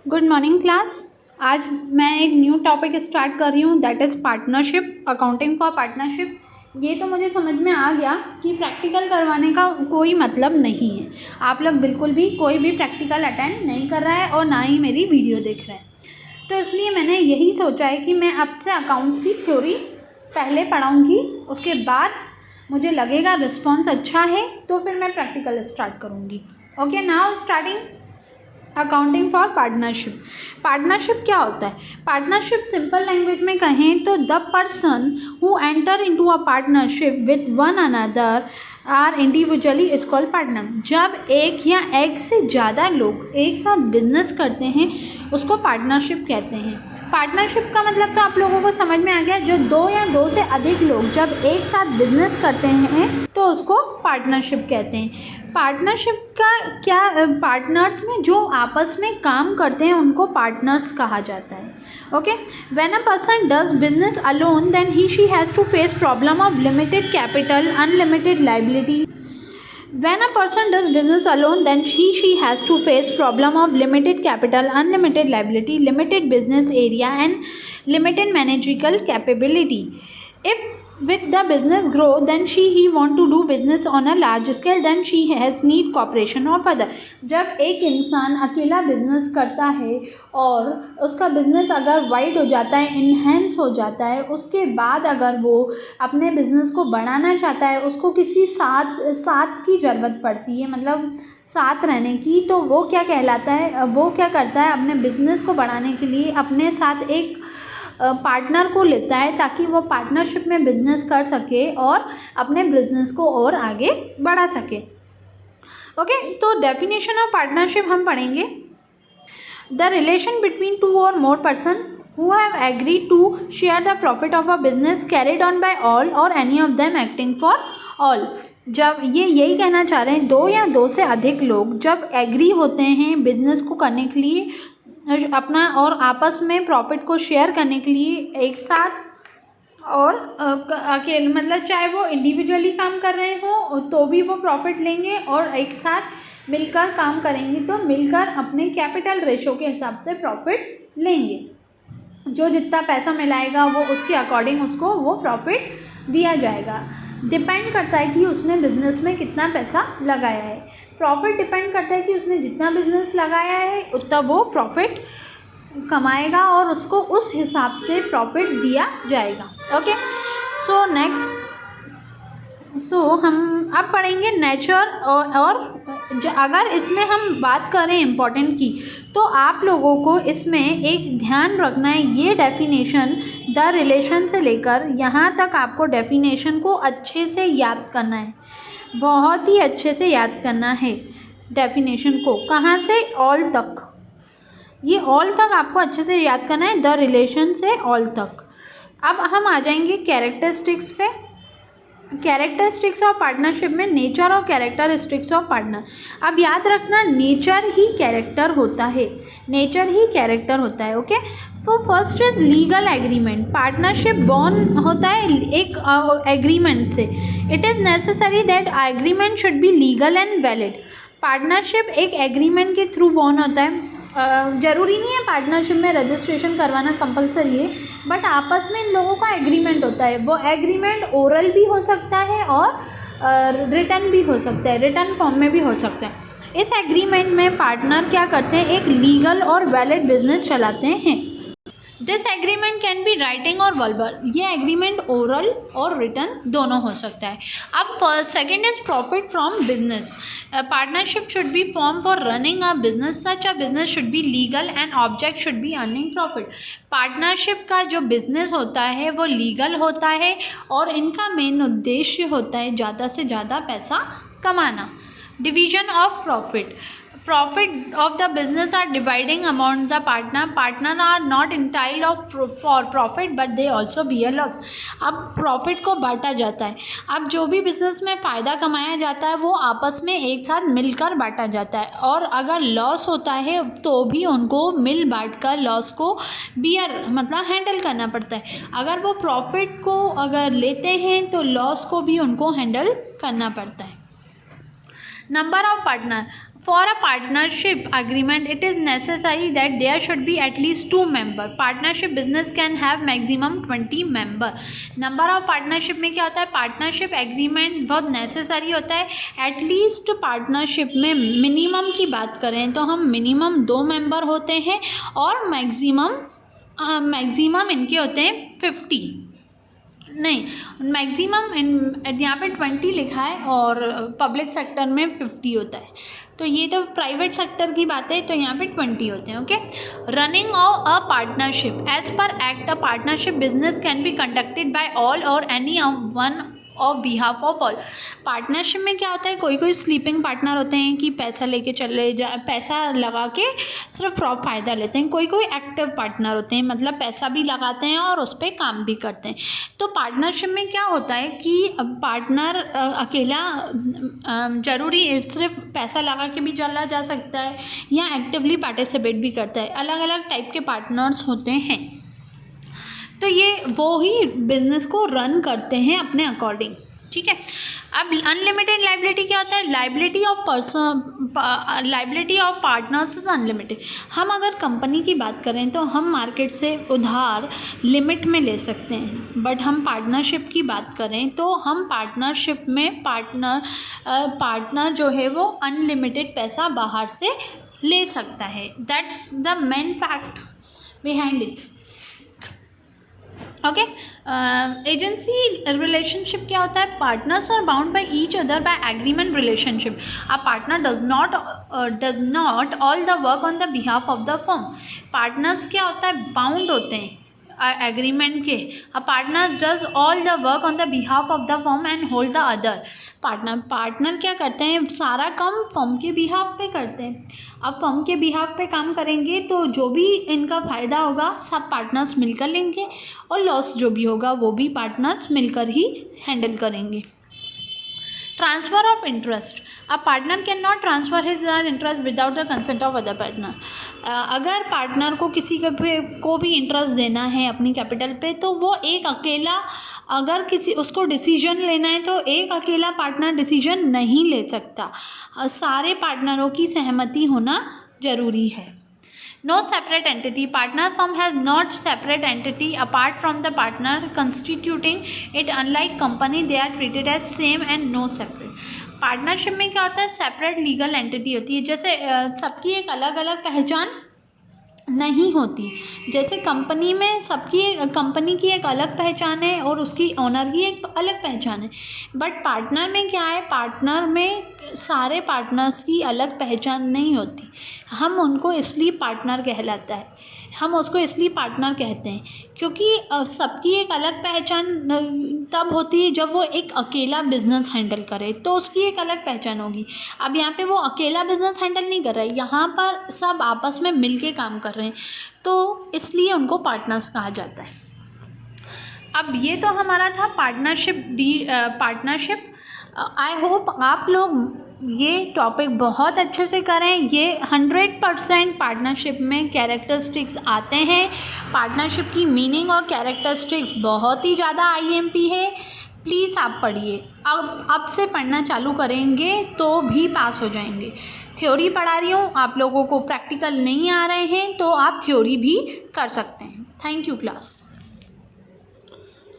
Good morning class. आज मैं एक न्यू टॉपिक स्टार्ट कर रही हूँ, that is partnership, accounting for partnership. ये तो मुझे समझ में आ गया कि प्रैक्टिकल करवाने का कोई मतलब नहीं है। आप लोग बिल्कुल भी कोई भी प्रैक्टिकल अटेंड नहीं कर रहा है और ना ही मेरी वीडियो देख रहे हैं, तो इसलिए मैंने यही सोचा है कि मैं अब से अकाउंट्स की थ्योरी पहले पढ़ाऊँगी, उसके बाद मुझे लगेगा रिस्पॉन्स अच्छा है तो फिर मैं प्रैक्टिकल स्टार्ट करूँगी। Okay, now starting accounting for partnership. Partnership क्या होता है? पार्टनरशिप सिंपल लैंग्वेज में कहें तो the person who enter into a partnership with one another are individually is called partner. जब एक या एक से ज़्यादा लोग एक साथ बिजनेस करते हैं उसको पार्टनरशिप कहते हैं। पार्टनरशिप का मतलब तो आप लोगों को समझ में आ गया, जो दो या दो से अधिक लोग जब एक साथ बिजनेस करते हैं तो उसको पार्टनरशिप कहते हैं। पार्टनरशिप का क्या, पार्टनर्स में जो आपस में काम करते हैं उनको पार्टनर्स कहा जाता है। Okay, when a person does business alone then he she has to face problem of limited capital, unlimited liability. When a person does business alone, then she has to face problem of limited capital, unlimited liability, limited business area, and limited managerial capability. If with the business grow, then he want to do business on a large scale, then she has need cooperation of other. जब एक इंसान अकेला business करता है और उसका business अगर wide हो जाता है, इन्हेंस हो जाता है, उसके बाद अगर वो अपने बिजनेस को बढ़ाना चाहता है, उसको किसी साथ की ज़रूरत पड़ती है, मतलब साथ रहने की, तो वो क्या कहलाता है, वो क्या करता है, अपने बिजनेस को बढ़ाने के लिए अपने साथ एक पार्टनर को लेता है ताकि वो पार्टनरशिप में बिजनेस कर सके और अपने बिजनेस को और आगे बढ़ा सके। ओके, तो डेफिनेशन ऑफ पार्टनरशिप हम पढ़ेंगे। द रिलेशन बिटवीन टू और more person who have agreed to share the profit of a business carried on by all or any of them acting for all। जब ये यही कहना चाह रहे हैं, दो या दो से अधिक लोग जब एग्री होते हैं बिजनेस को करने के लिए, अपना और आपस में प्रॉफिट को शेयर करने के लिए एक साथ, और अकेले मतलब चाहे वो इंडिविजुअली काम कर रहे हो तो भी वो प्रॉफिट लेंगे, और एक साथ मिलकर काम करेंगे तो मिलकर अपने कैपिटल रेशो के हिसाब से प्रॉफिट लेंगे। जो जितना पैसा मिलाएगा वो उसके अकॉर्डिंग उसको वो प्रॉफिट दिया जाएगा। डिपेंड करता है कि उसने बिज़नेस में कितना पैसा लगाया है। प्रॉफिट डिपेंड करता है कि उसने जितना बिज़नेस लगाया है उतना वो प्रॉफिट कमाएगा और उसको उस हिसाब से प्रॉफिट दिया जाएगा। ओके, सो नेक्स्ट, हम अब पढ़ेंगे नेचर और अगर इसमें हम बात करें इम्पोर्टेंट की, तो आप लोगों को इसमें एक ध्यान रखना है, ये डेफिनेशन द रिलेशन से लेकर यहाँ तक आपको डेफिनेशन को अच्छे से याद करना है, बहुत ही अच्छे से याद करना है डेफिनेशन को। कहाँ से? ऑल तक। ये ऑल तक आपको अच्छे से याद करना है, द रिलेशन से ऑल तक। अब हम आ जाएंगे कैरेक्टरिस्टिक्स पे। कैरेक्टरिस्टिक्स ऑफ पार्टनरशिप में नेचर और कैरेक्टरिस्टिक्स ऑफ पार्टनर। अब याद रखना, नेचर ही कैरेक्टर होता है, नेचर ही कैरेक्टर होता है। Okay, so first is legal agreement. Partnership born होता है एक एग्रीमेंट से। It is necessary that agreement should be legal and valid. Partnership एक एग्रीमेंट के थ्रू बॉर्न होता है। ज़रूरी नहीं है पार्टनरशिप में रजिस्ट्रेशन करवाना कंपलसरी है, बट आपस में इन लोगों का एग्रीमेंट होता है। वो एग्रीमेंट ओरल भी हो सकता है और रिटन भी हो सकता है, रिटन फॉर्म में भी हो सकता है। इस एग्रीमेंट में पार्टनर क्या करते हैं, एक लीगल और वैलिड बिजनेस चलाते हैं। This agreement can be writing और वर्बल। ये एग्रीमेंट ओरल और रिटन दोनों हो सकता है। अब second is profit from business. Partnership should be form for running a business, such a business should be legal and object should be earning profit. Partnership का जो बिजनेस होता है वो लीगल होता है और इनका मेन उद्देश्य होता है ज़्यादा से ज़्यादा पैसा कमाना। Division of profit. Profit of the business are dividing among the partner. Partner are not entitled for profit but they also bear loss. अब प्रॉफिट को बांटा जाता है। अब जो भी बिजनेस में फ़ायदा कमाया जाता है वो आपस में एक साथ मिलकर बांटा जाता है, और अगर लॉस होता है तो भी उनको मिल बांट कर लॉस को बियर मतलब हैंडल करना पड़ता है। अगर वो प्रॉफिट को अगर लेते हैं तो लॉस को भी उनको हैंडल करना पड़ता है। Number of partner. For a partnership agreement, it is necessary that there should be at least 2 members. Partnership business can have maximum 20 member. Number of partnership में क्या होता है, पार्टनरशिप एग्रीमेंट बहुत नेसेसरी होता है. एटलीस्ट पार्टनरशिप में minimum की बात करें तो हम मिनिमम 2 मेंबर होते हैं और मैक्सिमम इनके होते हैं 50, नहीं मैक्सिमम यहाँ पे 20 लिखा है और पब्लिक सेक्टर में 50 होता है. तो ये तो प्राइवेट सेक्टर की बात है, तो यहाँ पे 20 होते हैं. Okay. Running of a partnership as per act a partnership business can be conducted by all or any one of behalf of all. Partnership में क्या होता है, कोई कोई स्लीपिंग पार्टनर होते हैं कि पैसा लेके चले जा, पैसा लगा के सिर्फ फ़ायदा लेते हैं. कोई कोई एक्टिव पार्टनर होते हैं, मतलब पैसा भी लगाते हैं और उस पर काम भी करते हैं. तो पार्टनरशिप में क्या होता है कि पार्टनर अकेला ज़रूरी सिर्फ पैसा लगा के भी चला जा सकता है या एक्टिवली पार्टिसिपेट भी करता है. अलग अलग टाइप के पार्टनर्स होते हैं. तो ये वो ही बिजनेस को रन करते हैं अपने अकॉर्डिंग. ठीक है. अब अनलिमिटेड लाइबिलिटी क्या होता है, liability of partners is unlimited. हम अगर कंपनी की बात करें तो हम मार्केट से उधार लिमिट में ले सकते हैं, बट हम पार्टनरशिप की बात करें तो हम पार्टनरशिप में पार्टनर जो है वो अनलिमिटेड पैसा बाहर से ले सकता है. That's the main fact behind it. Okay. Agency relationship क्या होता है, partners are bound by each other by agreement relationship. A partner does not all the work on the behalf of the firm. Partners क्या होता है, bound होते हैं agreement के. A partners does all the work on the behalf of the firm and hold the other. Partner क्या करते हैं, सारा काम फर्म के बिहाफ पे करते हैं. अब फर्म के बिहाफ पे काम करेंगे तो जो भी इनका फ़ायदा होगा सब पार्टनर्स मिलकर लेंगे और लॉस जो भी होगा वो भी पार्टनर्स मिलकर ही हैंडल करेंगे. Transfer of interest. A partner can not transfer his interest without the consent of other partner. अगर पार्टनर को किसी को भी इंटरेस्ट देना है अपनी कैपिटल पे तो वो एक अकेला, अगर किसी उसको डिसीजन लेना है तो एक अकेला पार्टनर डिसीजन नहीं ले सकता. सारे पार्टनरों की सहमति होना ज़रूरी है. No separate entity. Partner firm has not separate entity apart from the partner constituting it. Unlike company, they are treated as same and no separate. Partnership में क्या होता है, सेपरेट लीगल एंटिटी होती है. जैसे सबकी एक अलग अलग पहचान नहीं होती. जैसे कंपनी में कंपनी की एक अलग पहचान है और उसकी ओनर की एक अलग पहचान है. बट पार्टनर में क्या है, पार्टनर में सारे पार्टनर्स की अलग पहचान नहीं होती. हम उनको इसलिए पार्टनर कहलाता है, हम उसको इसलिए पार्टनर कहते हैं क्योंकि सबकी एक अलग पहचान तब होती है जब वो एक अकेला बिजनेस हैंडल करे तो उसकी एक अलग पहचान होगी. अब यहाँ पे वो अकेला बिजनेस हैंडल नहीं कर रहा है, यहाँ पर सब आपस में मिल के काम कर रहे हैं, तो इसलिए उनको पार्टनर्स कहा जाता है. अब ये तो हमारा था पार्टनरशिप. आई होप आप लोग ये टॉपिक बहुत अच्छे से करें. ये 100% पार्टनरशिप में कैरेक्टरिस्टिक्स आते हैं. पार्टनरशिप की मीनिंग और कैरेक्टरिस्टिक्स बहुत ही ज़्यादा IMP है. प्लीज़ आप पढ़िए. अब से पढ़ना चालू करेंगे तो भी पास हो जाएंगे. थ्योरी पढ़ा रही हूँ, आप लोगों को प्रैक्टिकल नहीं आ रहे हैं तो आप थ्योरी भी कर सकते हैं. Thank you class.